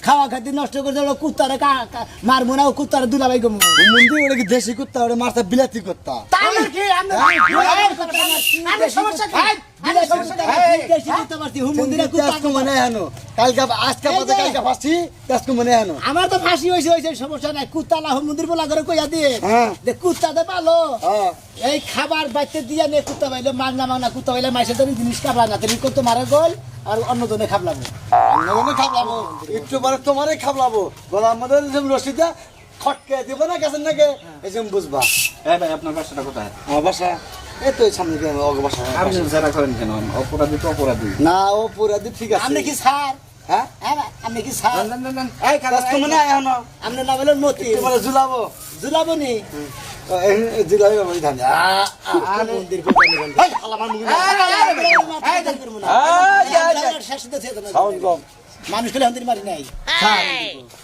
খাওয়া খাতি নষ্ট করে দিল কুত্তারে মারবো না ও কুত্তারে দুলাভাই গমু মুন্দি ওটা কি দেশি কুত্তা ওটা মারতা বিলাতি কুত্তা তাহলে কি আমরা সমস্যা কি দেশি কুত্তা মারছি হুমুন্দিরা কুত্তা মানে হানো কালকে আজকে বাদে কালকে ফাঁসি তাসকু মানে হানো আমার তো ফাঁসি হয়েছে সমস্যা নাই কুত্তা না হুমুন্দির বলা করে কইয়া দিয়ে যে কুত্তাতে পালো এই খাবার বাইতে দিয়া নে কুত্তা পাইলে মাংনা কুত্তা পাইলে মাইসে ধরে জিনিস খাবলা না তুমি কত মারা গোল আর অন্য জনে খাবলাবো খাবলাবো একটু পরে তোমারে খাবলাবো বলা আমাদের রশিদা খটকে দিব না গেছেন নাকি এই যে বুঝবা এই ভাই আপনার বাসাটা কোথায়? আমার বাসা এই তো সামনে দিয়ে অগ বাসা আপনি জেরা করেন কেন? অপরাধী তো অপরাধী। না ও পুরাদি ঠিক আছে আপনি কি স্যার হ্যাঁ আপনি কি স্যার এই তাসকু মানে হানো আপনি না বলেন মতি তোমারে ঝুলাবো জুলাবো নি ঝুলাবো আমি ধান মন্দির কোপানি বন্ধ এই হালা মান মুগি সাউন্ড কম মানুষ খেলে হান্দির মারি নাই স্যার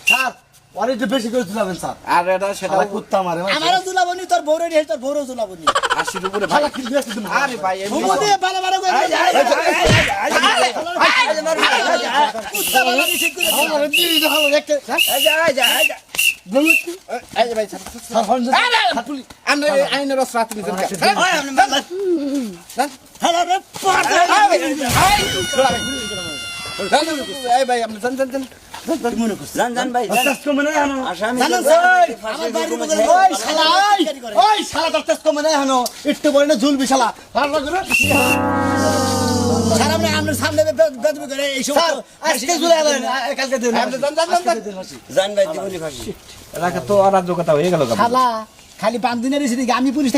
স্যার অনেক একটু বেশি করে ঝুলাবেন স্যার আর এটা সেটা শালা কুত্তা মারে আমারও জুলাবো নি তোর বউরে নিয়ে তোর বউরও জুলাবো নি 80 উপরে ভাই। শালা কি দিয়েছিস তুমি আরে ভাই এমনি হুমুদে বালা বালা করে কুত্তা বালা নিষেধ করে আমার দিদি যখন দেখতে এই যে ভাই স্যার ফোন আমরা আইনের অস্ত্র হাতে নিতে হ্যালো রে পাটা এই ভাই আপনি জান মনে করছ জান ভাই তাসকু মানে হানো আসামি জানেন আমার বাড়ির বগলে ওই শালা ওই শালা তোর তাসকু মানে হানো একটু পরে না ঝুলবি শালা হাল্লা করে স্যার আমরা সামনে বেদবি করে এই সব স্যার আজকে ঝুলে আলেন কালকে দিন আপনি জান ভাই জীবনী ফাঁসি এলাকা তো অরাজকতা হয়ে গেল শালা খালি 5 দিনের এসে আমি পুলিশ